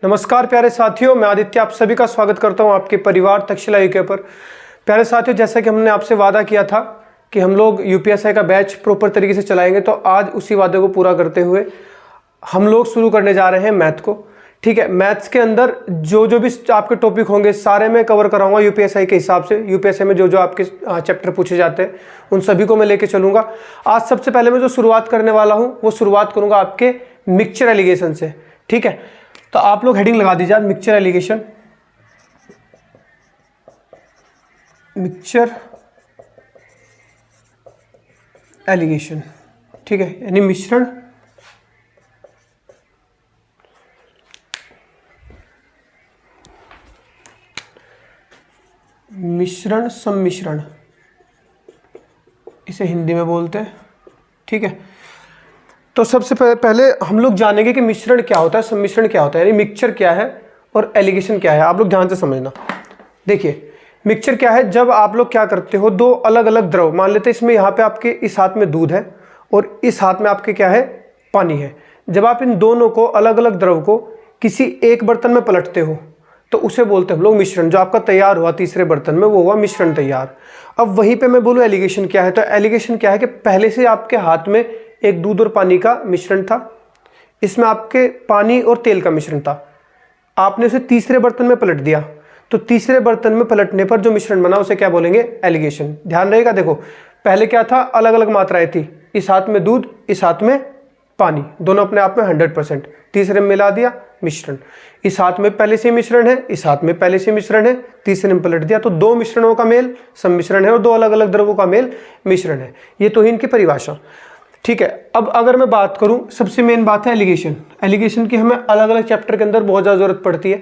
नमस्कार प्यारे साथियों, मैं आदित्य आप सभी का स्वागत करता हूं आपके परिवार तक्षशिला यूके पर। प्यारे साथियों, जैसा कि हमने आपसे वादा किया था कि हम लोग यूपीएसआई का बैच प्रॉपर तरीके से चलाएंगे, तो आज उसी वादे को पूरा करते हुए हम लोग शुरू करने जा रहे हैं मैथ को। ठीक है, मैथ्स के अंदर जो भी आपके टॉपिक होंगे सारे मैं कवर कराऊंगा यूपीएसआई के हिसाब से। यूपीएसआई में जो आपके चैप्टर पूछे जाते हैं उन सभी को मैं लेके चलूंगा। आज सबसे पहले मैं जो शुरुआत करने वाला हूं वो शुरुआत करूंगा आपके मिक्सचर एलिगेशन से। ठीक है, तो आप लोग हेडिंग लगा दीजिए आज मिक्सचर एलिगेशन। मिक्सचर एलिगेशन, ठीक है, यानी मिश्रण सम्मिश्रण इसे हिंदी में बोलते हैं। ठीक है, तो सबसे पहले हम लोग जानेंगे कि मिश्रण क्या होता है, सम्मिश्रण क्या होता है, यानी मिक्सचर क्या है और एलिगेशन क्या है। आप लोग ध्यान से समझना। देखिए, मिक्सचर क्या है, जब आप लोग क्या करते हो, दो अलग अलग द्रव मान लेते हैं। इसमें यहाँ पे आपके इस हाथ में दूध है और इस हाथ में आपके क्या है, पानी है। जब आप इन दोनों को अलग अलग द्रव को किसी एक बर्तन में पलटते हो तो उसे बोलते हैं हम लोग मिश्रण। जो आपका तैयार हुआ तीसरे बर्तन में वो हुआ मिश्रण तैयार। अब वहीं पे मैं बोलूँ एलिगेशन क्या है, तो एलिगेशन क्या है कि पहले से आपके हाथ में एक दूध और पानी का मिश्रण था, इसमें आपके पानी और तेल का मिश्रण था, आपने उसे तीसरे बर्तन में पलट दिया, तो तीसरे बर्तन में पलटने पर जो मिश्रण बना उसे क्या बोलेंगे, एलिगेशन। ध्यान रहेगा, देखो पहले क्या था, अलग अलग मात्राएं थी, इस हाथ में दूध इस हाथ में पानी, दोनों अपने आप में 100%, तीसरे में मिला दिया मिश्रण। इस हाथ में पहले से मिश्रण है, इस हाथ में पहले से मिश्रण है, तीसरे में पलट दिया, तो दो मिश्रणों का मेल सम्मिश्रण है और दो अलग अलग द्रवों का मेल मिश्रण है। ये तो ही इनकी परिभाषा। ठीक है, अब अगर मैं बात करूं, सबसे मेन बात है एलिगेशन। एलिगेशन की हमें अलग अलग चैप्टर के अंदर बहुत ज़्यादा जरूरत पड़ती है।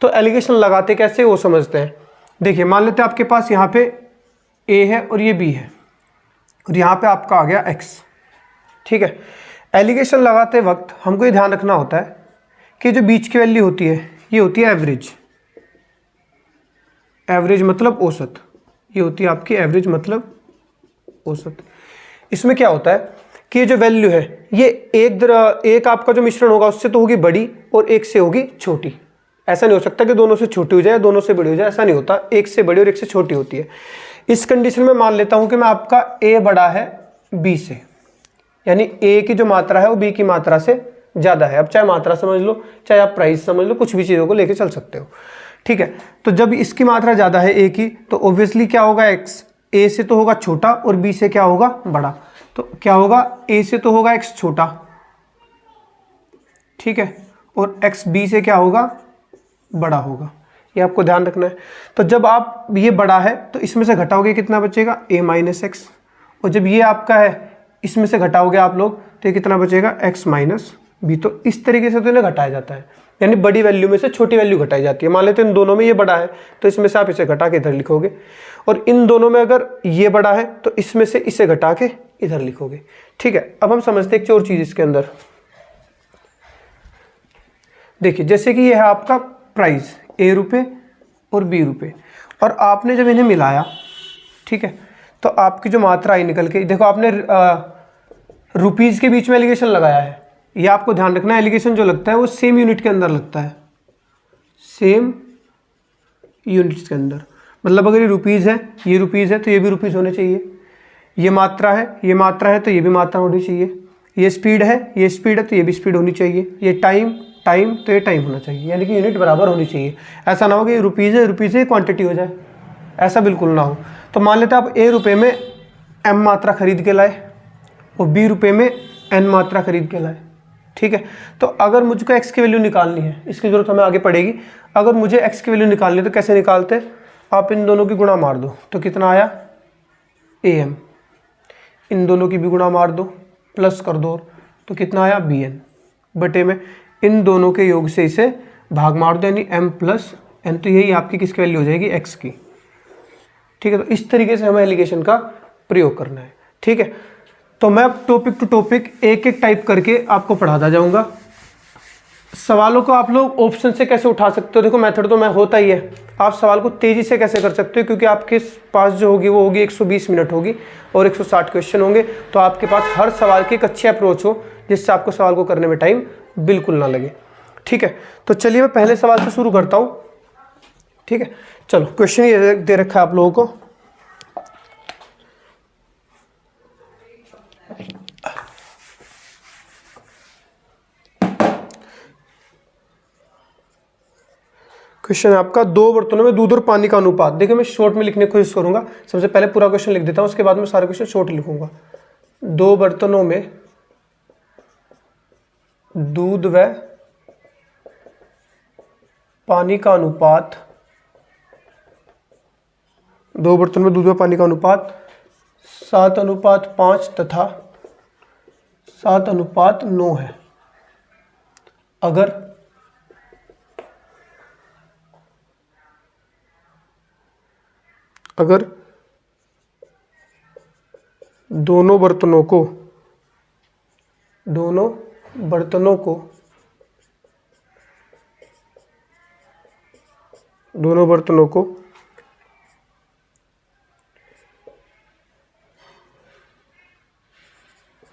तो एलिगेशन लगाते कैसे वो समझते हैं। देखिए, मान लेते हैं आपके पास यहाँ पे ए है और ये बी है और यहाँ पे आपका आ गया एक्स। ठीक है, एलिगेशन लगाते वक्त हमको ये ध्यान रखना होता है कि जो बीच की वैल्यू होती है ये होती है एवरेज। एवरेज मतलब औसत, ये होती है आपकी एवरेज मतलब औसत। इसमें क्या होता है कि ये जो वैल्यू है ये एक आपका जो मिश्रण होगा उससे तो होगी बड़ी और एक से होगी छोटी। ऐसा नहीं हो सकता कि दोनों से छोटी हो जाए दोनों से बड़ी हो जाए, ऐसा नहीं होता, एक से बड़ी और एक से छोटी होती है। इस कंडीशन में मान लेता हूं कि मैं आपका ए बड़ा है बी से, यानी ए की जो मात्रा है वो बी की मात्रा से ज़्यादा है। अब चाहे मात्रा समझ लो, चाहे आप प्राइस समझ लो, कुछ भी चीज़ों को लेके चल सकते हो। ठीक है, तो जब इसकी मात्रा ज़्यादा है ए की, तो ऑब्वियसली क्या होगा, एक्स ए से तो होगा छोटा और बी से क्या होगा, बड़ा। तो क्या होगा, ए से तो होगा एक्स छोटा, ठीक है, और एक्स बी से क्या होगा, बड़ा होगा। ये आपको ध्यान रखना है। तो जब आप ये बड़ा है तो इसमें से घटाओगे कितना बचेगा, ए माइनस एक्स, और जब ये आपका है इसमें से घटाओगे आप लोग तो ये कितना बचेगा, एक्स माइनस बी। तो इस तरीके से तो इन्हें घटाया जाता है, यानी बड़ी वैल्यू में से छोटी वैल्यू घटाई जाती है। मान लेते हैं इन दोनों में ये बड़ा है तो इसमें से आप इसे घटा के इधर लिखोगे, और इन दोनों में अगर ये बड़ा है तो इसमें से इसे घटा के इधर लिखोगे। ठीक है, अब हम समझते हैं एक और चीज इसके अंदर। देखिए, जैसे कि ये है आपका प्राइस, ए रुपये और बी रुपये, और आपने जब इन्हें मिलाया, ठीक है, तो आपकी जो मात्रा आई निकल के, देखो आपने रुपीज़ के बीच में एलिगेशन लगाया है। ये आपको ध्यान रखना है, एलिगेशन जो लगता है वो सेम यूनिट के अंदर लगता है, सेम यूनिट्स के अंदर। मतलब अगर ये रुपीज़ है, ये रुपीज़ है तो ये भी रुपीज़ होने चाहिए, ये मात्रा है, ये मात्रा है तो ये भी मात्रा होनी चाहिए, ये स्पीड है, ये स्पीड है तो ये भी स्पीड होनी चाहिए, ये टाइम तो ये टाइम होना चाहिए, यानी कि यूनिट बराबर होनी चाहिए। ऐसा ना हो कि रुपीज़ है क्वांटिटी हो जाए, ऐसा बिल्कुल ना हो। तो मान लेते हैं आप ए रुपये में एम मात्रा खरीद के लाए और बी रुपये में एन मात्रा खरीद के लाए। ठीक है, तो अगर मुझको एक्स की वैल्यू निकालनी है, इसकी ज़रूरत हमें आगे पड़ेगी। अगर मुझे एक्स की वैल्यू निकालनी है तो कैसे निकालते हैं, आप इन दोनों की गुणा मार दो तो कितना आया, ए एम, इन दोनों की भी गुणा मार दो प्लस कर दो तो कितना आया, बी एन, बटे में इन दोनों के योग से इसे भाग मार दो, यानी m प्लस एन, तो यही आपकी किसकी वैल्यू हो जाएगी, x की। ठीक है, तो इस तरीके से हमें एलिगेशन का प्रयोग करना है। ठीक है, तो मैं टॉपिक टू टॉपिक एक एक टाइप करके आपको पढ़ाता जाऊंगा। सवालों को आप लोग ऑप्शन से कैसे उठा सकते हो, देखो मेथड तो मैं होता ही है, आप सवाल को तेज़ी से कैसे कर सकते हो, क्योंकि आपके पास जो होगी वो होगी 120 मिनट होगी और 160 क्वेश्चन होंगे, तो आपके पास हर सवाल की एक अच्छी अप्रोच हो जिससे आपको सवाल को करने में टाइम बिल्कुल ना लगे। ठीक है, तो चलिए मैं पहले सवाल से शुरू करता हूँ। ठीक है, चलो क्वेश्चन ये दे रखा है आप लोगों को। क्वेश्चन है आपका, दो बर्तनों में दूध और पानी का अनुपात। देखिए मैं शॉर्ट में लिखने की कोशिश करूंगा, सबसे पहले पूरा क्वेश्चन लिख देता हूं, उसके बाद में सारे क्वेश्चन शॉर्ट लिखूंगा। दो बर्तनों में दूध व पानी का अनुपात, दो बर्तनों में दूध व पानी का अनुपात 7:5 तथा 7:9 है। अगर दोनों बर्तनों को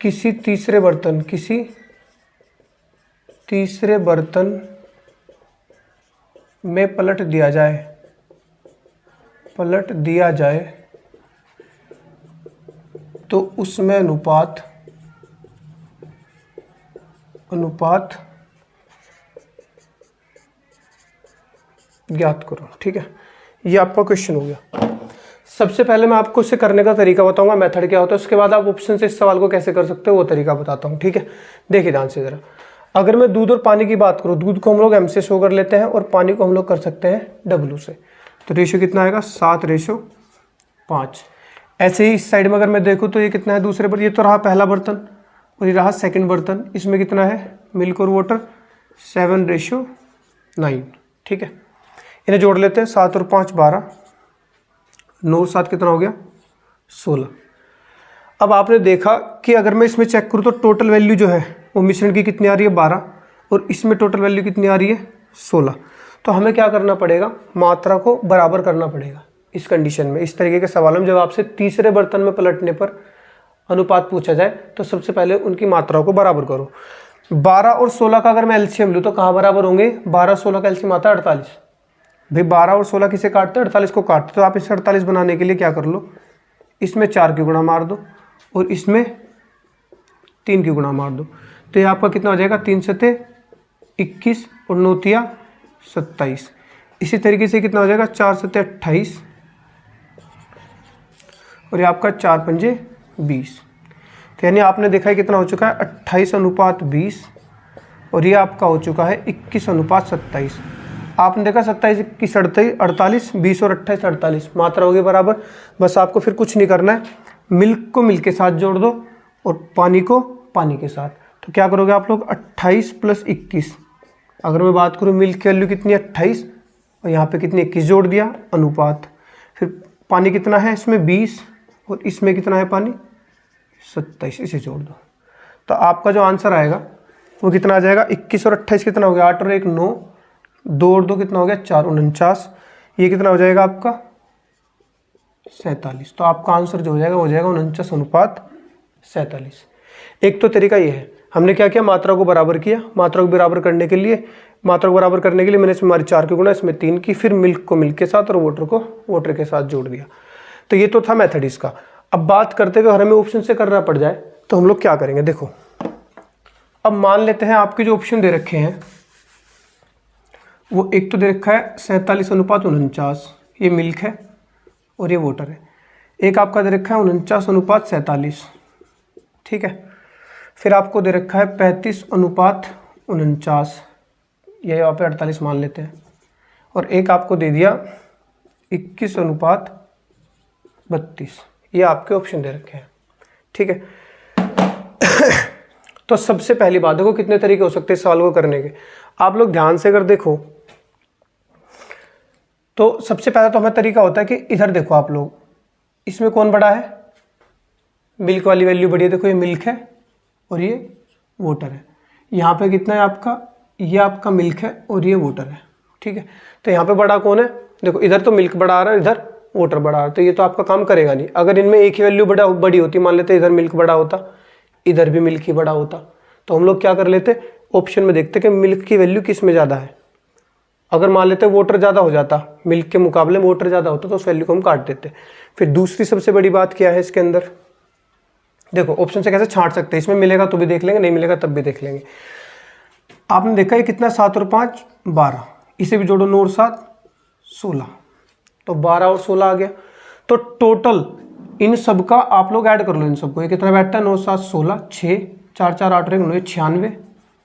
किसी तीसरे बर्तन में पलट दिया जाए तो उसमें अनुपात ज्ञात करो। ठीक है, ये आपका क्वेश्चन हो गया। सबसे पहले मैं आपको इसे करने का तरीका बताऊंगा, मेथड क्या होता है, उसके बाद आप ऑप्शन से इस सवाल को कैसे कर सकते हो वो तरीका बताता हूँ। ठीक है, देखिए ध्यान से जरा। अगर मैं दूध और पानी की बात करूँ, दूध को हम लोग M से शो कर लेते हैं और पानी को हम लोग कर सकते हैं W से। तो रेशियो कितना आएगा, 7:5। ऐसे ही इस साइड में अगर मैं देखूँ तो ये कितना है दूसरे पर, ये तो रहा पहला बर्तन और ये रहा सेकंड बर्तन, इसमें कितना है मिल्क और वाटर, 7:9। ठीक है, इन्हें जोड़ लेते हैं, 7 और 5 12, 9 और 7 कितना हो गया 16। अब आपने देखा कि अगर मैं इसमें चेक करूँ तो टोटल वैल्यू जो है वो मिश्रण की कितनी आ रही है 12 और इसमें टोटल वैल्यू कितनी आ रही है 16। तो हमें क्या करना पड़ेगा, मात्रा को बराबर करना पड़ेगा इस कंडीशन में। इस तरीके के सवालों में जब आपसे तीसरे बर्तन में पलटने पर अनुपात पूछा जाए तो सबसे पहले उनकी मात्राओं को बराबर करो। 12 और 16 का अगर मैं एलसीएम लूँ तो कहाँ बराबर होंगे, 12-16 का एलसीएम आता है 48। भाई 12 और 16 किसे काटते हैं, 48 को काटते। तो आप इसे 48 बनाने के लिए क्या कर लो, इसमें 4 की गुणा मार दो और इसमें 3 की गुणा मार दो। तो ये आपका कितना हो जाएगा, 3 सते 21 और 9 तिया 27। इसी तरीके से कितना हो जाएगा, 4 सते 28 और ये आपका 4 पंजे 20। तो यानी आपने देखा है कितना हो चुका है 28:20 और ये आपका हो चुका है 21:27। आपने देखा 27 21 48, 20 और 28 48, मात्रा होगी बराबर। बस आपको फिर कुछ नहीं करना है, मिल्क को मिल्क के साथ जोड़ दो और पानी को पानी के साथ। तो क्या करोगे आप लोग, 28 + 21। अगर मैं बात करूँ मिल्क की वैल्यू कितनी है 28 और यहाँ पे कितनी 21 जोड़ दिया, अनुपात। फिर पानी कितना है इसमें 20 और इसमें कितना है पानी 27, इसे जोड़ दो। तो आपका जो आंसर आएगा वो कितना आ जाएगा, 21 और 28 कितना हो गया 8 और 1 9, 2 और 2 कितना हो गया 4 49। ये कितना हो जाएगा आपका 47। तो आपका आंसर जो हो जाएगा 49:47। एक तो तरीका ये है, हमने क्या किया, मात्रा को बराबर किया। मात्रा को बराबर करने के लिए मैंने इसमें हमारी 4 की गुणा, इसमें 3 की, फिर मिल्क को मिल्क के साथ और वाटर को वाटर के साथ जोड़ दिया। तो ये तो था मेथड इसका। अब बात करते हुए हमें ऑप्शन से करना पड़ जाए तो हम लोग क्या करेंगे, देखो अब मान लेते हैं आपके जो ऑप्शन दे रखे हैं वो एक तो दे रखा है 47:49, ये मिल्क है और ये वाटर है। एक आपका दे रखा है 49:47, ठीक है। फिर आपको दे रखा है 35:49, ये यहाँ पे 48 मान लेते हैं। और एक आपको दे दिया 21:32, ये आपके ऑप्शन दे रखे हैं, ठीक है। तो सबसे पहली बात देखो कितने तरीके हो सकते हैं सवाल को करने के। आप लोग ध्यान से अगर देखो तो सबसे पहला तो हमें तरीका होता है कि इधर देखो आप लोग, इसमें कौन बड़ा है, मिल्क वाली वैल्यू बड़ी है। देखो ये मिल्क है और ये वाटर है। यहाँ पे कितना है आपका, ये आपका मिल्क है और ये वाटर है, ठीक है। तो यहाँ पे बड़ा कौन है, देखो इधर तो मिल्क बड़ा आ रहा है, इधर वाटर बड़ा आ रहा है, तो ये तो आपका काम करेगा नहीं। अगर इनमें एक ही वैल्यू बड़ी होती, मान लेते इधर मिल्क बड़ा होता, इधर भी मिल्क ही बड़ा होता, तो हम लोग क्या कर लेते, ऑप्शन में देखते कि मिल्क की वैल्यू किस में ज़्यादा है। अगर मान लेते वाटर ज़्यादा हो जाता, मिल्क के मुकाबले में वाटर ज़्यादा होता तो उस वैल्यू को हम काट देते। फिर दूसरी सबसे बड़ी बात क्या है इसके अंदर, देखो ऑप्शन से कैसे छांट सकते हैं, इसमें मिलेगा तो भी देख लेंगे, नहीं मिलेगा तब भी देख लेंगे। आपने देखा ये कितना 7 और 5 12, इसे भी जोड़ो 9 और 7 16, तो 12 और 16 आ गया। तो टोटल इन सब का आप लोग ऐड कर लो, इन सबको, ये कितना बैठता है 9 7 16, 6 4 4 8 और 1 9 96,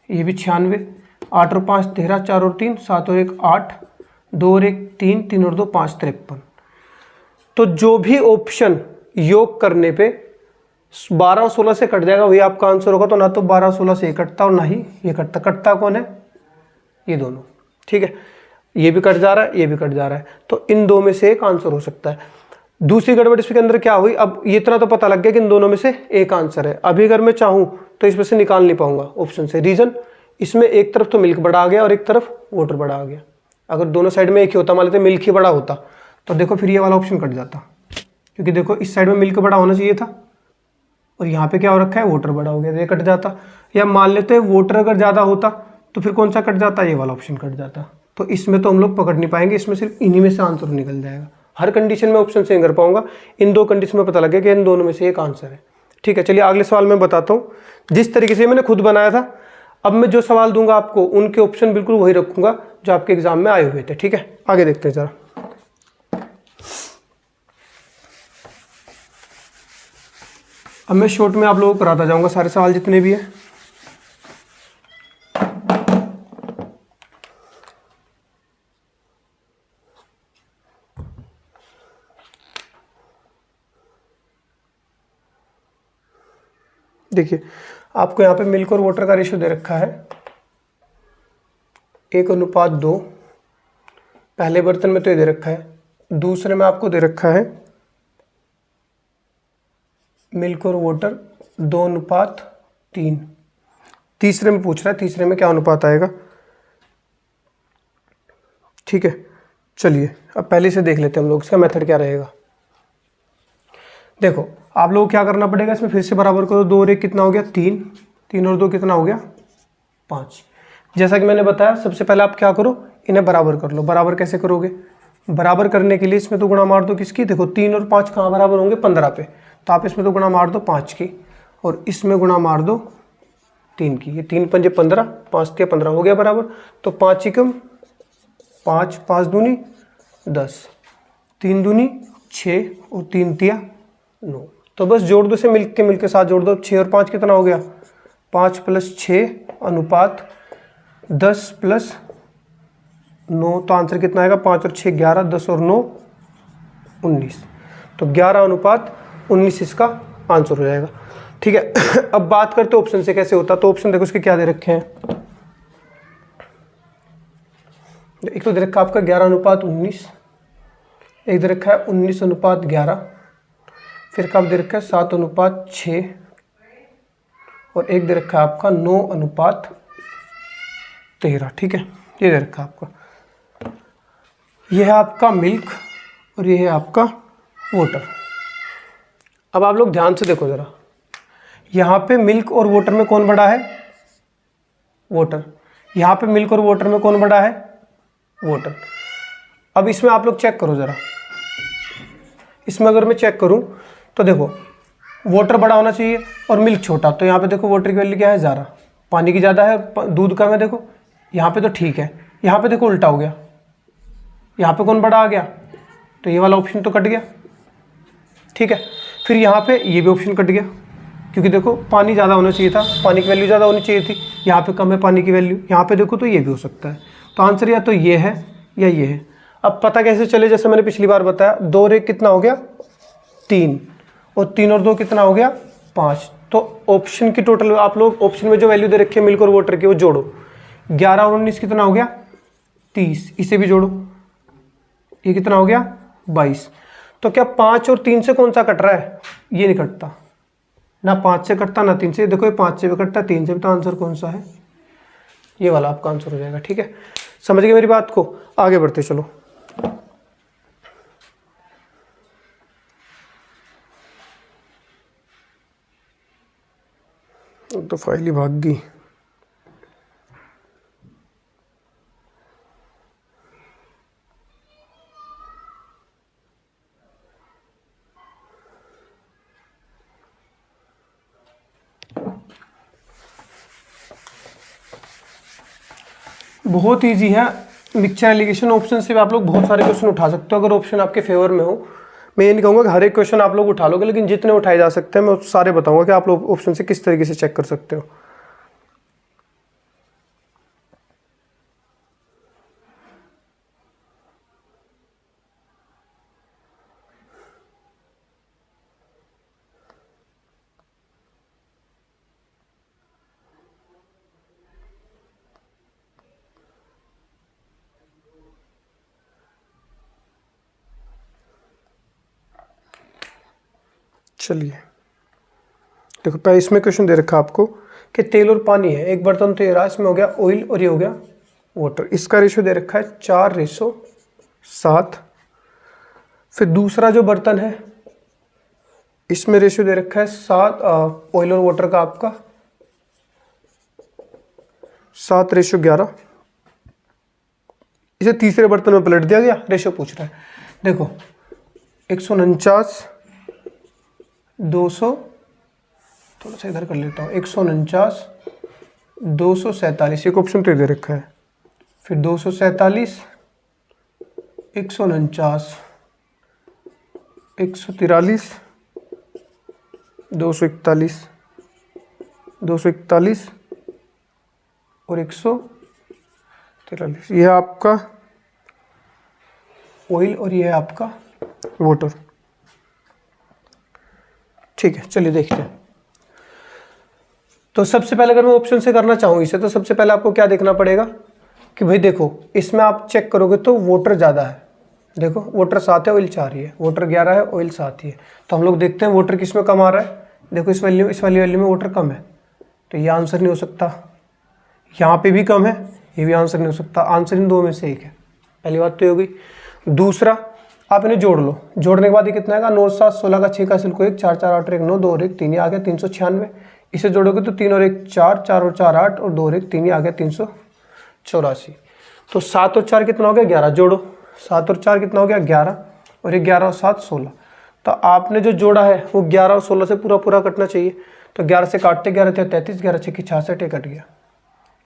ये भी 96, 8 और 5 13, 4 और 3 7 और 1 8, 2 और 1 3, 3 और 2 5 53। तो जो भी ऑप्शन योग करने पे 12 और 16 से कट जाएगा वही आपका आंसर होगा। तो ना तो 12 और 16 से ये कटता और ना ही ये कटता। कटता कौन है, ये दोनों, ठीक है, ये भी कट जा रहा है, ये भी कट जा रहा है, तो इन दो में से एक आंसर हो सकता है। दूसरी गड़बड़ इसके अंदर क्या हुई, अब ये इतना तो पता लग गया कि इन दोनों में से एक आंसर है। अभी अगर मैं चाहूं तो इसमें से निकाल नहीं पाऊंगा ऑप्शन से। रीजन, इसमें एक तरफ तो मिल्क बड़ा आ गया और एक तरफ वाटर बड़ा आ गया। अगर दोनों साइड में एक ही होता, मान लेते मिल्क ही बड़ा होता, तो देखो फिर ये वाला ऑप्शन कट जाता, क्योंकि देखो इस साइड में मिल्क बड़ा होना चाहिए था और यहाँ पे क्या हो रखा है, वाटर बड़ा हो गया, तो ये कट जाता। या मान लेते हैं वाटर अगर ज़्यादा होता तो फिर कौन सा कट जाता, ये वाला ऑप्शन कट जाता। तो इसमें तो हम लोग पकड़ नहीं पाएंगे, इसमें सिर्फ इन्हीं में से आंसर निकल जाएगा। हर कंडीशन में ऑप्शन से नहीं कर पाऊंगा, इन दो कंडीशन में पता लगे कि इन दोनों में से एक आंसर है। ठीक है, चलिए अगले सवाल में बताता हूँ। जिस तरीके से मैंने खुद बनाया था, अब मैं जो सवाल दूंगा आपको उनके ऑप्शन बिल्कुल वही रखूंगा जो आपके एग्जाम में आए हुए थे। ठीक है, आगे देखते हैं जरा। अब मैं शॉर्ट में आप लोगों को कराता जाऊंगा सारे सवाल जितने भी हैं। देखिए आपको यहाँ पे मिल्क और वाटर का रेशियो दे रखा है 1:2। पहले बर्तन में तो ये दे रखा है, दूसरे में आपको दे रखा है मिल्क और वाटर 2:3। तीसरे में पूछ रहा है, तीसरे में क्या अनुपात आएगा। ठीक है, चलिए अब पहले से देख लेते हैं हम लोग इसका मेथड क्या रहेगा। देखो आप लोगों को क्या करना पड़ेगा, इसमें फिर से बराबर करो। 2 और 1 कितना हो गया 3, 3 और 2 कितना हो गया 5। जैसा कि मैंने बताया सबसे पहले आप क्या करो, इन्हें बराबर कर लो। बराबर कैसे करोगे, बराबर करने के लिए इसमें तो गुणा मार दो किसकी, देखो 3 और 5 कहाँ बराबर होंगे 15 पे, तो आप इसमें तो गुणा मार दो 5 की और इसमें गुणा मार दो 3 की। ये 3 पंजे 15, 5 के 15 हो गया बराबर। तो 5 एकम 5, 5 दूनी 10, 3 दूनी 6 और 3 तिया 9। तो बस जोड़ दो, से मिल के साथ जोड़ दो। 6 और 5 कितना हो गया 5 + 6 अनुपात 10 + 9, तो आंसर कितना आएगा 5 और 6 11, 10 और 9 19। तो 11:19 इसका आंसर हो जाएगा। ठीक है अब बात करते हैं ऑप्शन से कैसे होता। तो ऑप्शन देखो इसके क्या दे रखे हैं, एक तो दे रखा है आपका 11:19, एक दे रखा है 19:11, फिर कब दे रखा है 7:6 और एक दे रखा है आपका 9:13। ठीक है, ये दे रखा है आपका, ये है आपका मिल्क और ये है आपका वाटर। अब आप लोग ध्यान से देखो जरा, यहाँ पे मिल्क और वाटर में कौन बड़ा है, वाटर। यहाँ पे मिल्क और वाटर में कौन बड़ा है, वाटर। अब इसमें आप लोग चेक करो जरा, इसमें अगर मैं चेक करूँ तो देखो वाटर बड़ा होना चाहिए और मिल्क छोटा। तो यहाँ पे देखो वाटर की वैल्यू क्या है ज़्यादा, पानी की ज़्यादा है, दूध कम है। देखो यहाँ पे तो ठीक है, यहाँ पे देखो उल्टा हो गया, यहाँ पे कौन बड़ा आ गया, तो ये वाला ऑप्शन तो कट गया। ठीक है, फिर यहाँ पे ये भी ऑप्शन कट गया, क्योंकि देखो पानी ज़्यादा होना चाहिए था, पानी की वैल्यू ज़्यादा होनी चाहिए थी, यहाँ पे कम है पानी की वैल्यू। यहाँ पे देखो तो ये भी हो सकता है। तो आंसर या तो ये है या ये है। अब पता कैसे चले, जैसे मैंने पिछली बार बताया 2 और 1 कितना हो गया 3 और 3 और 2 कितना हो गया 5। तो ऑप्शन की टोटल आप लोग ऑप्शन में जो वैल्यू दे रखी है मिल्क और वाटर की वो जोड़ो। 11 और 19 कितना हो गया 30, इसे भी जोड़ो, ये कितना हो गया 22। तो क्या 5 और 3 से कौन सा कट रहा है, ये नहीं कटता, ना 5 से कटता ना 3 से। देखो ये 5 से भी कटता 3 से भी, तो आंसर कौन सा है, ये वाला आपका आंसर हो जाएगा। ठीक है, समझ गए मेरी बात को, आगे बढ़ते चलो। तो फाइल ही भाग गई। बहुत ईजी है। मिक्सचर एलिगेशन ऑप्शन से भी आप लोग बहुत सारे क्वेश्चन उठा सकते हो अगर ऑप्शन आपके फेवर में हो। मैं ये नहीं कहूँगा कि हर एक क्वेश्चन आप लोग उठा लोगे, लेकिन जितने उठाए जा सकते हैं मैं सारे बताऊंगा कि आप लोग ऑप्शन से किस तरीके से चेक कर सकते हो। चलिए देखो, पहले इसमें क्वेश्चन दे रखा है आपको कि तेल और पानी है, एक बर्तन तो ये रहा, इसमें हो गया ऑयल और ये हो गया वाटर। इसका रेशो दे रखा है 4:7। फिर दूसरा जो बर्तन है इसमें रेशो दे रखा है 7, ऑयल और वाटर का आपका 7:11। इसे तीसरे बर्तन में पलट दिया गया, रेशो पूछ रहा है। देखो 149, 200, थोड़ा सा इधर कर लेता हूँ, 149, 247, एक ऑप्शन तो दे रखा है। फिर 247, 149, 143, 241, 241 और 143। यह आपका ऑयल और यह आपका वाटर। ठीक है, चलिए देखते हैं। तो सबसे पहले अगर मैं ऑप्शन से करना चाहूँ इसे, तो सबसे पहले आपको क्या देखना पड़ेगा कि भाई देखो इसमें आप चेक करोगे तो वाटर ज़्यादा है। देखो वाटर 7 है, ऑयल 4 ही है, वाटर 11 है, ऑयल 7 ही है। तो हम लोग देखते हैं वाटर किस में कम आ रहा है। देखो इस वाली वैल्यू में वाटर कम है, तो ये आंसर नहीं हो सकता। यहाँ पे भी कम है, ये भी आंसर नहीं हो सकता। आंसर इन दो में से एक है। पहली बात तो ये हो गई। दूसरा, आप इन्हें जोड़ लो, जोड़ने के बाद ये कितना आएगा, 9 7 16 का 6 का सिल को 1, 4 4 8 और 1 9, 2 और 1 3, ये आ गया 396। इसे जोड़ोगे तो 3 और 1 4, 4 और 4 8 और 2 और 1 3, ये आ गया 384। तो 7 और 4 कितना हो गया, 11। जोड़ो, 7 और 4 कितना हो गया, 11, और ये 11 और 7 16। तो आपने जो जोड़ा है वो 11 और 16 से पूरा पूरा कटना चाहिए। तो 11 से काटते 11 थे 33, 11 6 की 66, ये कट गया।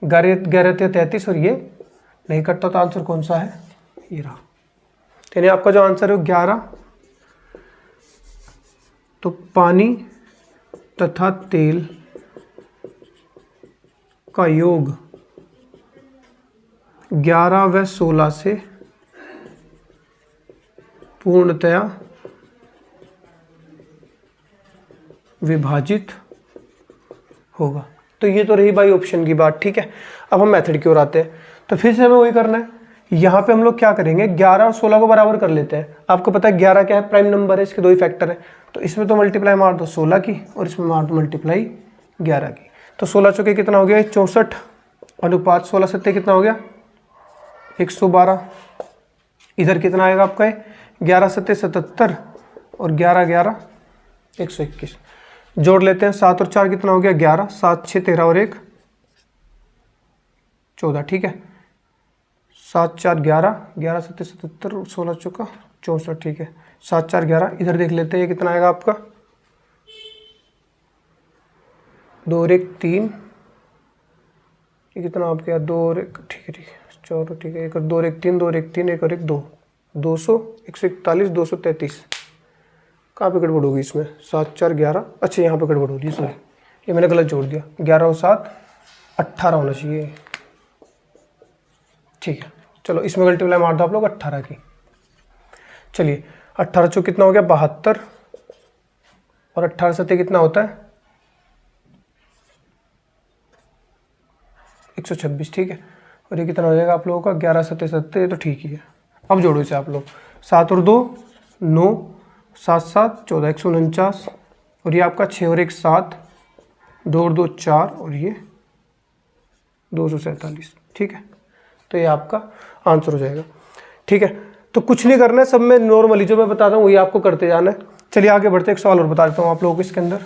11 थे 33 और ये नहीं कटता, तो आंसर कौन सा है, ये रहा। यानी आपका जो आंसर है वो 11। तो पानी तथा तेल का योग 11 व 16 से पूर्णतया विभाजित होगा। तो ये तो रही भाई ऑप्शन की बात, ठीक है। अब हम मेथड की ओर आते हैं। तो फिर से हमें वही करना है। यहाँ पे हम लोग क्या करेंगे, 11 और 16 को बराबर कर लेते हैं। आपको पता है 11 क्या है, प्राइम नंबर है, इसके दो ही फैक्टर है। तो इसमें तो मल्टीप्लाई मार दो 16 की, और इसमें मार दो मल्टीप्लाई 11 की। तो 16 चौके कितना हो गया, 64, अनुपात 16 सत्ते कितना हो गया, 112। इधर कितना आएगा आपका, 11 सत्ते 77 और 11 11 121। जोड़ लेते हैं, 7 और 4 कितना हो गया, 11, 7 6 13 और 1 14, ठीक है। 7 4 11, 11 सत्ते 77 और 16 चौका 64, ठीक है। 7 4 11, इधर देख लेते हैं ये कितना आएगा आपका, 2 और 1 3, ये कितना आप गया, 2 और 1, ठीक है ठीक है, 4, ठीक है। 1 और 2 और 1 3, 2 और 1 3, 1 और 1 2, 200, 141, 233। कहाँ पे गड़बड़ होगी इसमें, 7 4 11, अच्छा यहाँ पे गड़बड़ हो रही है, सॉरी ये मैंने गलत जोड़ दिया। 11 और 7 18 होना चाहिए, ठीक है। चलो इसमें मल्टीप्लाई मार दो आप लोग 18 की। चलिए 18 चौक कितना हो गया, 72, और 18 सत्ते कितना होता है, 126, ठीक है। और ये कितना हो जाएगा आप लोगों का, 11 सत्ते 70, ये तो ठीक ही है। अब जोड़ो इसे आप लोग, 7 और 2 9, 7 7 14, 149, और ये आपका 6 और 1 7, 2 और 2 4, और ये 247, ठीक है। तो ये आपका आंसर हो जाएगा, ठीक है। तो कुछ नहीं करना है, सब में नॉर्मली जो मैं बताता हूँ वही आपको करते जाना है। चलिए आगे बढ़ते, एक सवाल और बता देता हूँ आप लोगों को इसके अंदर।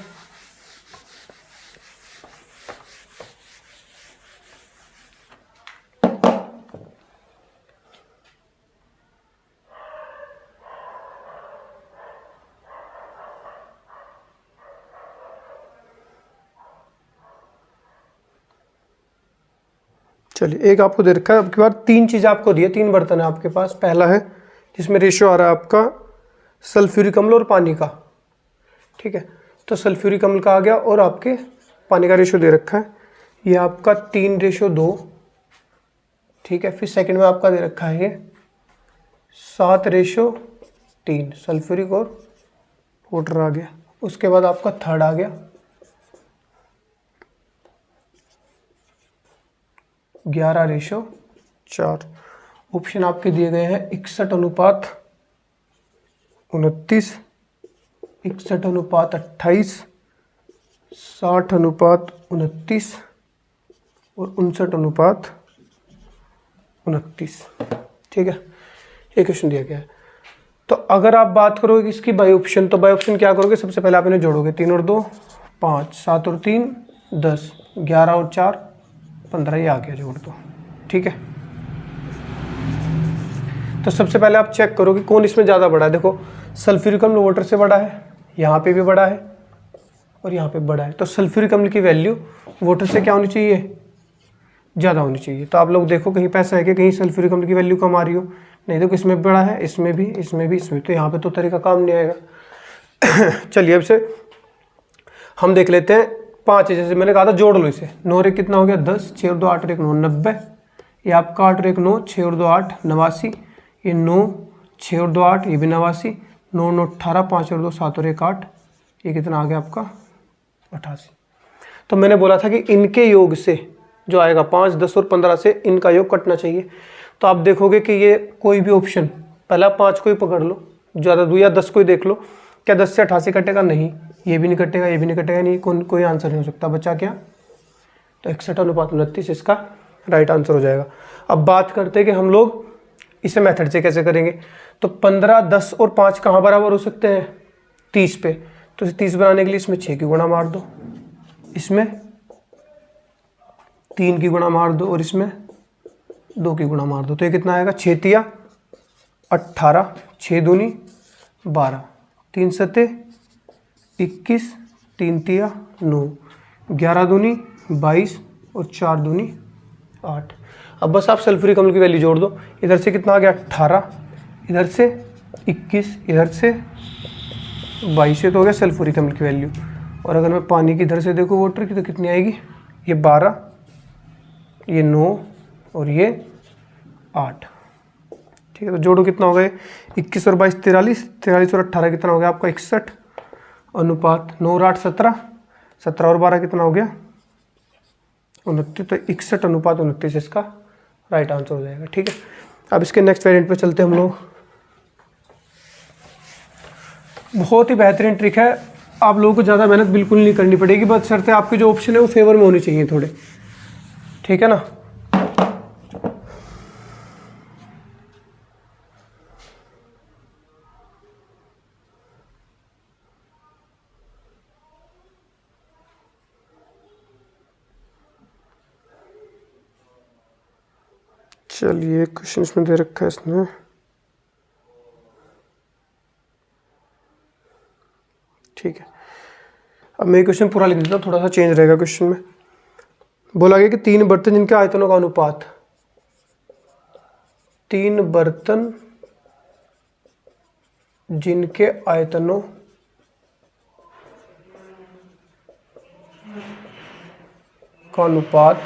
चलिए एक आपको दे रखा है, अब की बार 3 चीज़ें आपको दी है, 3 बर्तन है आपके पास। पहला है जिसमें रेशियो आ रहा है आपका सल्फ्यूरिक अम्ल और पानी का, ठीक है। तो सल्फ्यूरिक अम्ल का आ गया और आपके पानी का रेशियो दे रखा है, ये आपका 3:2, ठीक है। फिर सेकंड में आपका दे रखा है ये 7:3 सल्फ्यूरिक और वाटर आ गया। उसके बाद आपका थर्ड आ गया 11:4। ऑप्शन आपके दिए गए हैं 61:29, 61:28, 60:29 और 59:29, ठीक है। ये क्वेश्चन दिया गया है। तो अगर आप बात करोगे इसकी बाई ऑप्शन, तो बाई ऑप्शन क्या करोगे, सबसे पहले आप इन्हें जोड़ोगे, 3 और 2 5, 7 और 3 10, 11 और 4 15, ये आ गया, जोड़ दो, ठीक है। तो सबसे पहले आप चेक करो कि कौन इसमें ज़्यादा बड़ा है। देखो सल्फ्यूरिक अम्ल वाटर से बड़ा है, यहाँ पे भी बड़ा है और यहाँ पे बड़ा है। तो सल्फ्यूरिक अम्ल की वैल्यू वाटर से क्या होनी चाहिए, ज़्यादा होनी चाहिए। तो आप लोग देखो कहीं पे ऐसा है कि कहीं सल्फ्यूरिक अम्ल की वैल्यू कम आ रही हो, नहीं देखो इसमें बड़ा है, इसमें भी, इसमें भी, इसमें, तो यहाँ पे तो तरीका काम नहीं आएगा। चलिए अब से हम देख लेते हैं 5 है, जैसे मैंने कहा था जोड़ लो इसे, 9 और 1 कितना हो गया 10, 6 और 2 8 और 1 9 90, ये आपका 8 और 1 9, 6 और 2 8 89, ये 9 6 और 2 8, ये भी 89, 9 9 18, 5 और 2 7 और 1 8, ये कितना आ गया आपका 88। तो मैंने बोला था कि इनके योग से जो आएगा 5 10 और 15 से इनका योग कटना चाहिए। तो आप देखोगे कि ये कोई भी ऑप्शन, पहला 5 को ही पकड़ लो, ज़्यादा 2 या 10 को ही देख लो, क्या 10 से 88 कटेगा, नहीं, ये भी नहीं कटेगा, ये भी नहीं कटेगा, नहीं, कोई आंसर नहीं हो सकता, बचा क्या, तो 61:29 इसका राइट आंसर हो जाएगा। अब बात करते हैं कि हम लोग इसे मेथड से कैसे करेंगे। तो 15 10 और 5 कहाँ बराबर हो सकते हैं, 30 पे। तो 30 बनाने के लिए इसमें 6 की गुणा मार दो, इसमें 3 की गुणा मार दो और इसमें 2 की गुणा मार दो, तो ये कितना आएगा 6 तिया 18, 6 दूनी 12, 3 सते 21, 3 तिया 9, 11 दूनी 22 और 4 दूनी 8। अब बस आप सल्फ्यूरिक अम्ल की वैल्यू जोड़ दो, इधर से कितना आ गया 18, इधर से 21, इधर से 22, से तो हो गया सल्फ्यूरिक अम्ल की वैल्यू। और अगर मैं पानी की इधर से देखूँ वाटर की, तो कितनी आएगी, ये 12, ये 9 और ये 8, ठीक है। तो जोड़ो कितना हो गया 21 और 22 43, 43 और 18 कितना हो गया आपका 61, अनुपात 9 और 8 17, 17 और 12 कितना हो गया 29, तो 61:29 इसका राइट आंसर हो जाएगा, ठीक है। अब इसके नेक्स्ट वेरिएंट पे चलते हैं हम लोग। बहुत ही बेहतरीन ट्रिक है, आप लोगों को ज़्यादा मेहनत बिल्कुल नहीं करनी पड़ेगी, बस शर्त है आपके जो ऑप्शन है वो फेवर में होनी चाहिए थोड़े, ठीक है ना। चलिए क्वेश्चन इसमें दे रखा है इसने, ठीक है। अब मैं क्वेश्चन पूरा लिख देता हूँ, थोड़ा सा चेंज रहेगा क्वेश्चन में। बोला गया कि 3 बर्तन जिनके आयतनों का अनुपात, 3 बर्तन जिनके आयतनों का अनुपात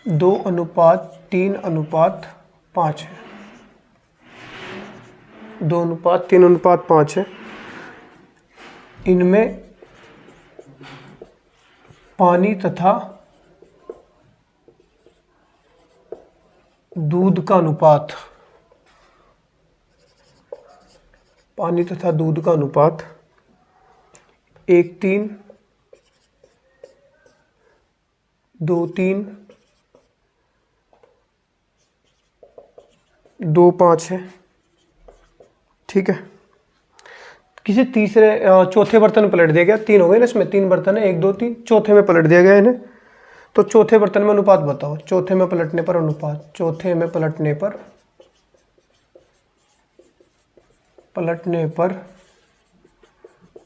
2:3:5 है, 2:3:5 है, इनमें पानी तथा दूध का अनुपात, पानी तथा दूध का अनुपात 1:3, 2:3, 2:5 है, ठीक है। किसी तीसरे चौथे बर्तन में पलट दिया गया, 3 हो गए ना इसमें, 3 बर्तन है, 1 2 3, चौथे में पलट दिया गया इन्हें। तो चौथे बर्तन में अनुपात बताओ, चौथे में पलटने पर अनुपात, चौथे में पलटने पर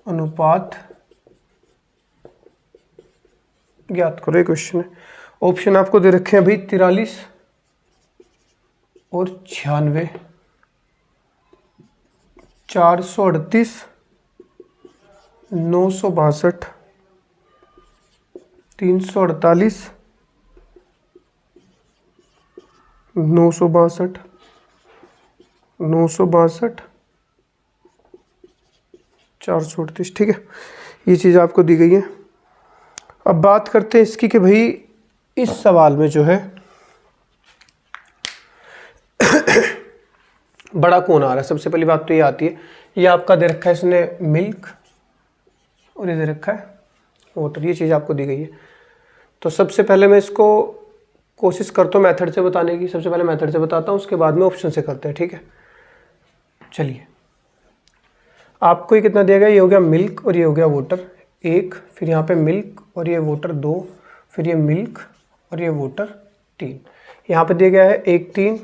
अनुपात ज्ञात करो, ये क्वेश्चन है। ऑप्शन आपको दे रखे हैं भाई 43 और 96, 438, 962, 348, 962, 962, 438। ठीक है, ये चीज़ आपको दी गई है। अब बात करते हैं इसकी कि भाई इस सवाल में जो है बड़ा कौन आ रहा है। सबसे पहली बात तो ये आती है, ये आपका दे रखा है इसने मिल्क और ये दे रखा है वाटर, ये चीज़ आपको दी गई है। तो सबसे पहले मैं इसको कोशिश करता हूँ मेथड से बताने की। सबसे पहले मेथड से बताता हूँ, उसके बाद में ऑप्शन से करते हैं। ठीक है, चलिए। आपको ये कितना दिया गया, ये हो गया मिल्क और ये हो गया वाटर 1, फिर यहाँ पे मिल्क और ये वाटर 2, फिर ये मिल्क और ये वाटर 3। यहाँ पे दिया गया है 1 3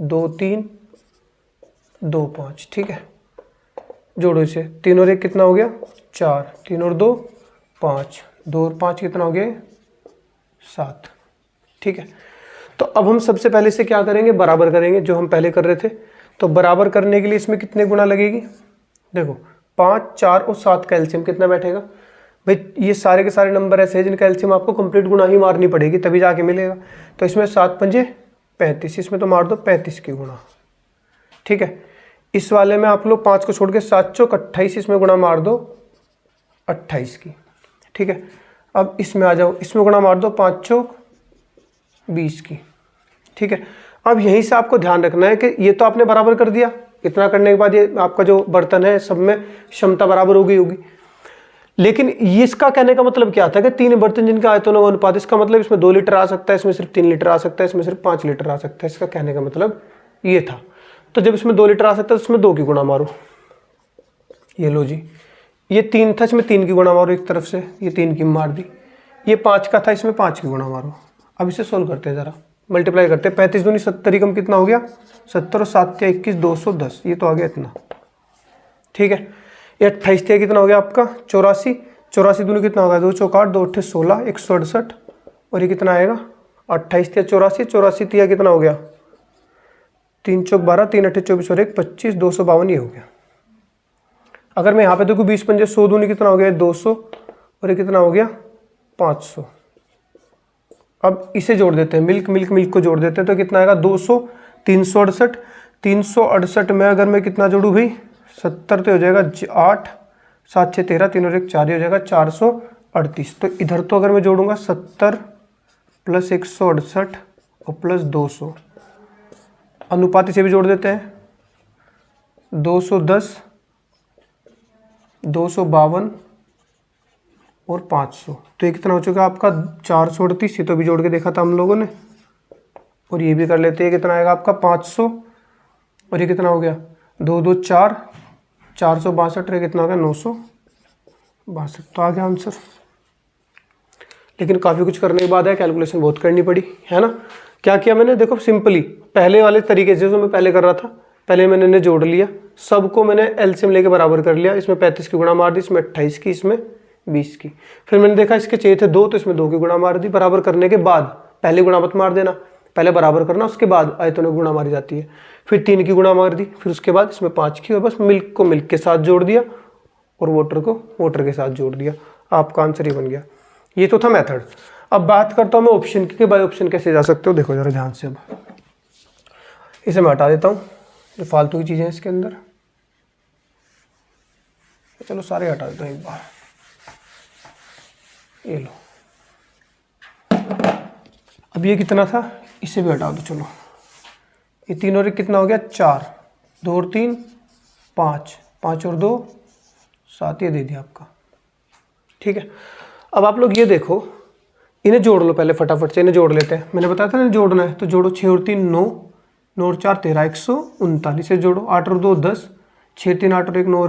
2 3 2 5। ठीक है, जोड़ो इसे, 3 और 1 कितना हो गया 4, 3 और 2 5, 2 और 5 कितना हो गया 7। ठीक है, तो अब हम सबसे पहले से क्या करेंगे, बराबर करेंगे जो हम पहले कर रहे थे। तो बराबर करने के लिए इसमें कितने गुना लगेगी, देखो 5 4 और 7 का एलसीएम कितना बैठेगा भाई। ये सारे के सारे नंबर ऐसे हैं जिनका एलसीएम आपको कंप्लीट गुना ही मारनी पड़ेगी तभी जाके मिलेगा। तो इसमें 7 पंजे 35, इसमें तो मार दो 35 की गुना। ठीक है, इस वाले में आप लोग 5 को छोड़ के 7 चौक 28, इसमें गुना मार दो 28 की। ठीक है, अब इसमें आ जाओ, इसमें गुना मार दो 5 चौक 20 की। ठीक है, अब यहीं से आपको ध्यान रखना है कि ये तो आपने बराबर कर दिया, इतना करने के बाद ये आपका जो बर्तन है सब में क्षमता बराबर हो गई होगी। लेकिन ये इसका कहने का मतलब क्या था कि 3 बर्तन जिनका आयतनों का अनुपात, इसका मतलब इसमें 2 लीटर आ सकता है, इसमें सिर्फ 3 लीटर आ सकता है, इसमें सिर्फ 5 लीटर आ सकता है। इसका कहने का मतलब ये था। तो जब इसमें 2 लीटर आ सकता है तो इसमें 2 की गुणा मारो। ये लो जी, ये 3 था, इसमें 3 की गुणा मारो एक तरफ से, ये 3 की मार दी। ये 5 का था, इसमें 5 की गुणा मारो। अब इसे सोल्व करते हैं ज़रा, मल्टीप्लाई करते हैं। 35 दूनी 70 कम कितना हो गया 70 और 7 या 21 210, ये तो आ गया इतना। ठीक है, ये 28 या कितना हो गया आपका 84, 84 दूनी कितना होगा 2 चौक 8, 2 अट्ठे 16, 168 और ये कितना आएगा 28 या 84, 84 या कितना हो गया 3 चौक 12, 3 अट्ठे 24 और 1 25, 252 ये हो गया। अगर मैं यहाँ पे देखूँ 20 पंजे 100 दूनी कितना हो गया 200 और ये कितना हो गया 500। अब इसे जोड़ देते हैं, मिल्क मिल्क मिल्क को जोड़ देते हैं, तो कितना आएगा 200, 368, 368 में अगर मैं कितना जोड़ूँ भाई 70 तो हो जाएगा 8, 7 6 13, 3 और 1 4, हो जाएगा 438। तो इधर तो अगर मैं जोड़ूंगा 70 प्लस 168 और प्लस 200, अनुपात इसे भी जोड़ देते हैं 210, 252 और 500। तो ये कितना हो चुका आपका 438, ये तो अभी जोड़ के देखा था हम लोगों ने। और ये भी कर लेते हैं, कितना आएगा आपका 500 और ये कितना हो गया 2 2 4, 462 और कितना हो गया 962। तो आ गया आंसर। लेकिन काफ़ी कुछ करने के बाद है, कैलकुलेशन बहुत करनी पड़ी है ना। क्या किया मैंने, देखो सिंपली पहले वाले तरीके से जो मैं पहले कर रहा था, पहले मैंने इन्हें जोड़ लिया, सबको मैंने एलसीएम लेके बराबर कर लिया। इसमें 35 की गुणा मार दी, इसमें 28 की, इसमें 20 की। फिर मैंने देखा इसके चाहिए थे 2, तो इसमें 2 की गुणा मार दी। बराबर करने के बाद पहले गुणा मत मार देना, पहले बराबर करना, उसके बाद आयतनों की गुणा मारी जाती है। फिर 3 की गुणा मार दी, फिर उसके बाद इसमें 5 की, और बस मिल्क को मिल्क के साथ जोड़ दिया और वाटर को वाटर के साथ जोड़ दिया। आपका आंसर ये बन गया। ये तो था मेथड। अब बात करता हूँ मैं ऑप्शन की, बाय ऑप्शन कैसे जा सकते हो। देखो जरा ध्यान से, अब इसे मैं हटा देता हूँ, जो फालतू की चीज़ें हैं इसके अंदर। चलो सारे हटा देता हूँ एक बार। ये लो, अब ये कितना था, इसे भी हटा दो। चलो ये 3 और 1 कितना हो गया 4, 2 और 3 5, 5 और 2 7, ये दे दिया आपका। ठीक है, अब आप लोग ये देखो, इन्हें जोड़ लो पहले फटाफट से, इन्हें जोड़ लेते हैं। मैंने बताया था ना जोड़ना है, तो जोड़ो 6 और 3 9, 9 और 4 13, 139 से जोड़ो। 8 और 2 10, 6 3 8 और 1 9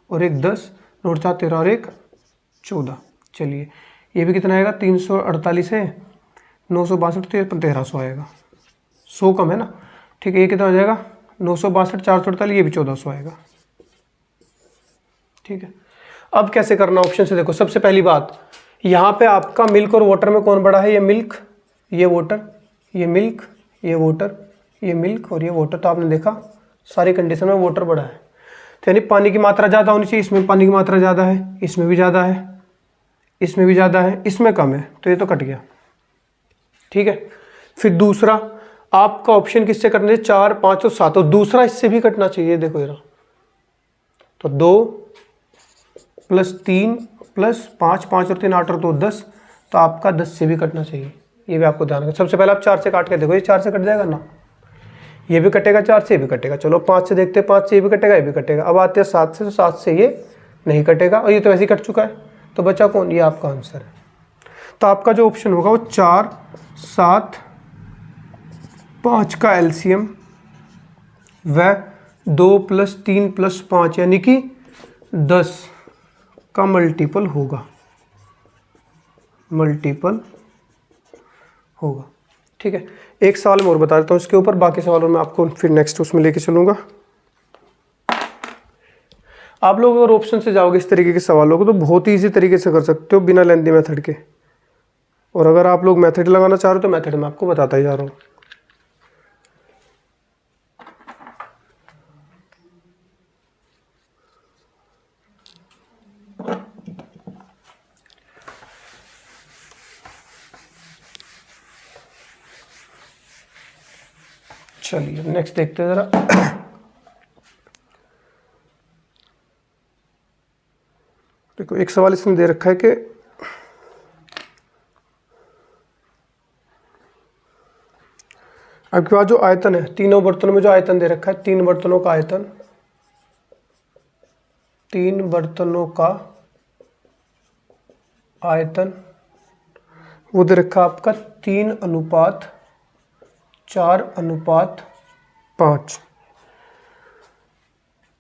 और 1 10, 9 और 4 13 और 1 14। चलिए ये भी कितना आएगा 348 है, 962 तो 1300 आएगा, 100 कम है ना। ठीक है, ये कितना हो जाएगा 962, 448, ये भी 1400 आएगा। ठीक है, अब कैसे करना ऑप्शन से देखो। सबसे पहली बात, यहाँ पे आपका मिल्क और वाटर में कौन बड़ा है, ये मिल्क ये वाटर, ये मिल्क, ये वाटर, ये मिल्क और ये वाटर। तो आपने देखा सारी कंडीशन में वाटर बड़ा है, तो यानी पानी की मात्रा ज़्यादा होनी चाहिए। इसमें पानी की मात्रा ज़्यादा है, इसमें भी ज़्यादा है, इसमें भी ज़्यादा है, इसमें कम है, तो ये तो कट गया। ठीक है, फिर दूसरा आपका ऑप्शन किससे कटना है? 4, 5 और 7, और दूसरा इससे भी कटना चाहिए। देखो जरा, तो 2 + 3 + 5, 5 और 3 8 और 2 10, तो आपका 10 से भी कटना चाहिए। ये भी आपको ध्यान रखना। सबसे पहले आप 4 से काट के देखो, ये 4 से कट जाएगा ना, ये भी कटेगा, 4 से ये भी कटेगा। चलो 5 से देखते हैं, 5 से ये भी कटेगा, ये भी कटेगा। अब आते हैं 7 से, तो 7 से ये नहीं कटेगा, और ये तो वैसे ही कट चुका है, तो बचा कौन? ये आपका आंसर है। तो आपका जो ऑप्शन होगा वो 4, 7, 5 का एलसीएम व 2 + 3 + 5 यानी कि 10 का मल्टीपल होगा, ठीक है। एक सवाल मैं और बता देता हूँ इसके ऊपर, बाकी सवालों में आपको फिर नेक्स्ट उसमें लेके चलूँगा। आप लोग अगर ऑप्शन से जाओगे इस तरीके के सवालों को तो बहुत ही ईजी तरीके से कर सकते हो बिना लेंदी मेथड के। और अगर आप लोग मेथड लगाना चाह रहे हो तो मेथड मैं आपको बताता ही जा रहा हूँ। चलिए नेक्स्ट देखते हैं ज़रा। देखो एक सवाल इसमें दे रखा है कि आपके पास जो आयतन है, तीनों बर्तनों में जो आयतन दे रखा है, 3 बर्तनों का आयतन, 3 बर्तनों का आयतन वो दे रखा है आपका 3:4:5।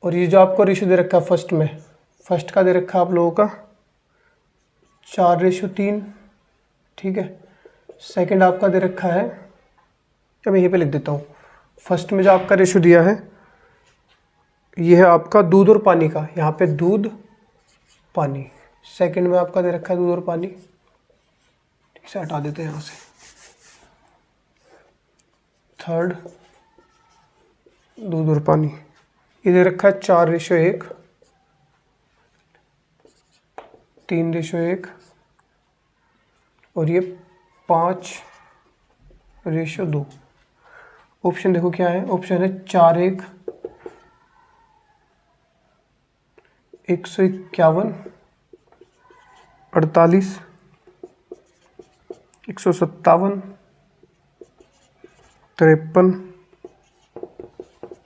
और ये जो आपको रेशियो दे रखा है फर्स्ट में, फर्स्ट का दे रखा है आप लोगों का 4:3, ठीक है। सेकंड आपका दे रखा है, मैं यहीं पे लिख देता हूँ, फर्स्ट में जो आपका रेशियो दिया है ये है आपका दूध और पानी का, यहाँ पे दूध पानी। सेकंड में आपका दे रखा है दूध और पानी, ठीक से हटा देते हैं यहाँ से। थर्ड दूध और पानी, ये दे रखा है 4:1, 3:1 और ये 5:2। ऑप्शन देखो क्या है, ऑप्शन है 4:1 151 48 157 53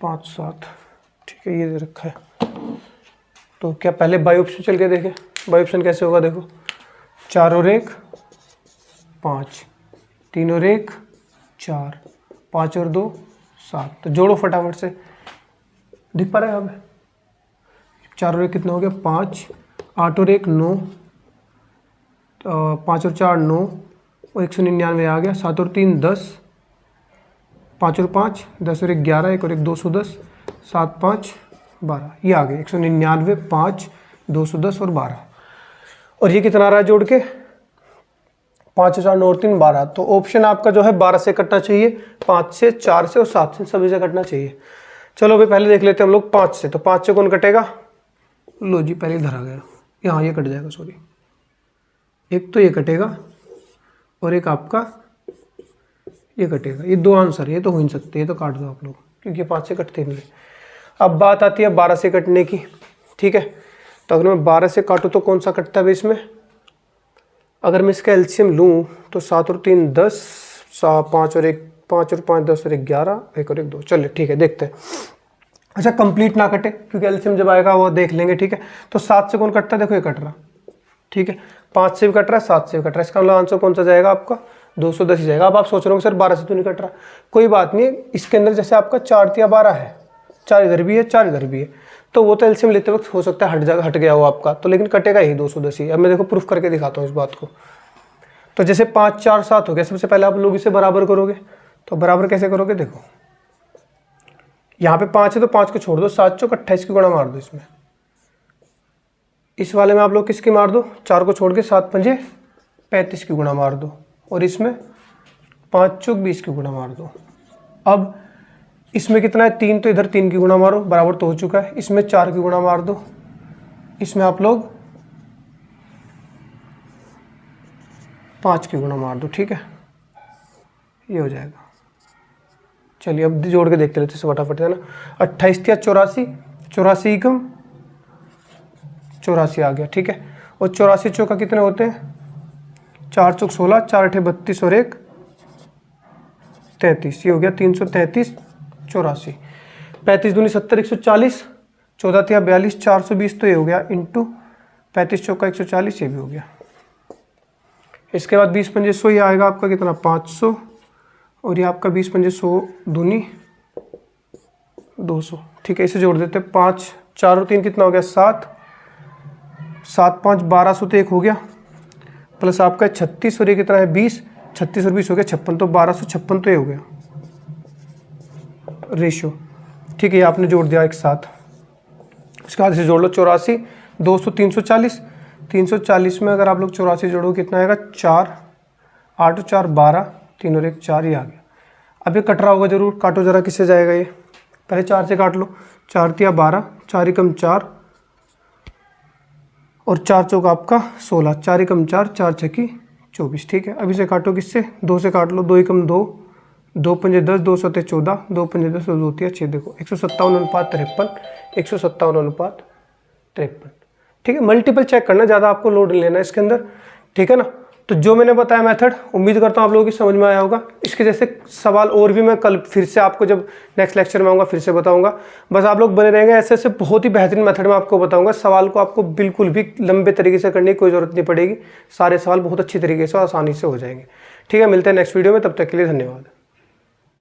57, ठीक है। ये दे रखा है, तो क्या पहले बाई ऑप्शन चल के देखें? बाई ऑप्शन कैसे होगा? देखो 4 और 1 5, 3 और 1 4, 5 और 2 7, तो जोड़ो फटाफट से। दिख पा रहा है हमें? 4 और 1 कितना हो गया? 5, 8 और 1 9, 5 और 4 9 और 199 आ गया। 7 और 3 10, 5 और 5 10 और 1 11, 1 और 1 210, 7 5 12, ये आ गए 199 5 210 और 12। और ये कितना आ रहा है जोड़ के? 5 4 9 और 3 12। तो ऑप्शन आपका जो है 12 से कटना चाहिए, 5 से 4 से और 7 से, सभी से कटना चाहिए। चलो अभी पहले देख लेते हैं हम लोग 5 से। तो 5 से कौन कटेगा? लो जी, पहले इधर आ गया, यहाँ ये कट जाएगा, सॉरी। एक तो ये कटेगा और एक आपका ये कटेगा। ये 2 आंसर, ये तो हो नहीं सकते, ये तो काट दो आप लोग, क्योंकि 5 से कटते नहीं। अब बात आती है 12 से कटने की, ठीक है। तो अगर मैं 12 से काटूँ तो कौन सा कटता है इसमें? अगर मैं इसका एलसीएम लूँ तो 7 और 3 10, 5 और 1 5 और 5 10 और 1 11, 1 और 1 2। चलिए ठीक है, देखते हैं। अच्छा कंप्लीट ना कटे, क्योंकि एलसीएम जब आएगा वो देख लेंगे, ठीक है। तो 7 से कौन कटता है? देखो ये कट रहा, ठीक है। 5 से भी कट रहा है, 7 से भी कट रहा है, इसका मतलब आंसर कौन सा जाएगा आपका? 210 ही जाएगा। अब आप सोच रहे हो सर 12 से तो नहीं कट रहा, कोई बात नहीं। इसके अंदर जैसे आपका 4 या 12 है, 4 इधर भी है 4 इधर भी है, तो वो तो एलसीएम लेते वक्त हो सकता है हट गया हो आपका, तो लेकिन कटेगा ही 210 ही। अब मैं देखो प्रूफ करके दिखाता हूँ इस बात को। तो जैसे 5 4 7 हो गया, सबसे पहले आप लोग इसे बराबर करोगे। तो बराबर कैसे करोगे? देखो यहाँ पे 5 है तो 5 को छोड़ दो, 7 चौक 28 की गुणा मार दो इसमें। इस वाले में आप लोग किसकी मार दो? 4 को छोड़ के 7 पंजे 35 की गुणा मार दो। और इसमें 5 चौक 20 की गुणा मार दो। अब इसमें कितना है 3, तो इधर 3 की गुणा मारो, बराबर तो हो चुका है। इसमें 4 की गुणा मार दो, इसमें आप लोग 5 की गुणा मार दो, ठीक है, ये हो जाएगा। चलिए अब जोड़ के देखते रहते फटाफट, है ना। 28 या 84, 84 एकम 84 आ गया, ठीक है। और 84 चौका कितने होते हैं, 4 चौक 16, 4 अठे 32 और 1 33, ये हो गया 333 84। 35 दूनी 70, 140, 14 तिया 42, 420, तो ये हो गया इंटू 35 चौका 140, ये भी हो गया। इसके बाद 20 पंजे 100, ये आएगा आपका कितना 500, और ये आपका 20 पंजे 100 दूनी 200, ठीक है। इसे जोड़ देते हैं, 5 4 और 3 कितना हो गया 7, 7 5 1200, तो 1 हो गया, प्लस आपका 36 और ये कितना है 20, 36 और 20 हो गया 56, तो 1256, तो ये हो गया रेशियो, ठीक है। ये आपने जोड़ दिया एक साथ। उसके बाद इसे जोड़ लो, 84 200 340, 340 में अगर आप लोग 84 जोड़ो कितना आएगा 4, 8 और 4 12, 3 और 1 4, ही आ गया। अब ये कट रहा होगा जरूर, काटो जरा, किससे जाएगा ये, पहले 4 से काट लो, 4 तिया 12, 4 एकम 4 और 4 चौक आपका 16, 4 एकम 4, 4 छकी 24, ठीक है। अब इसे काटो किससे, 2 से काट लो, 2 एकम 2, 2 पंजे 10, 2 सत्ते 14, 2 पंजे 10, 2 तिया 6, देखो 157:53, 157:53, ठीक है। मल्टीपल चेक करना, ज़्यादा आपको लोड लेना है इसके अंदर, ठीक है ना। तो जो मैंने बताया मेथड, उम्मीद करता हूँ आप लोगों की समझ में आया होगा। इसके जैसे सवाल और भी मैं कल फिर से आपको जब नेक्स्ट लेक्चर में आऊँगा फिर से बताऊँगा। बस आप लोग बने रहेंगे, ऐसे ऐसे बहुत ही बेहतरीन मेथड में आपको बताऊँगा। सवाल को आपको बिल्कुल भी लंबे तरीके से करने की कोई ज़रूरत नहीं पड़ेगी, सारे सवाल बहुत अच्छी तरीके से और आसानी से हो जाएंगे, ठीक है। मिलते हैं नेक्स्ट वीडियो में, तब तक के लिए धन्यवाद।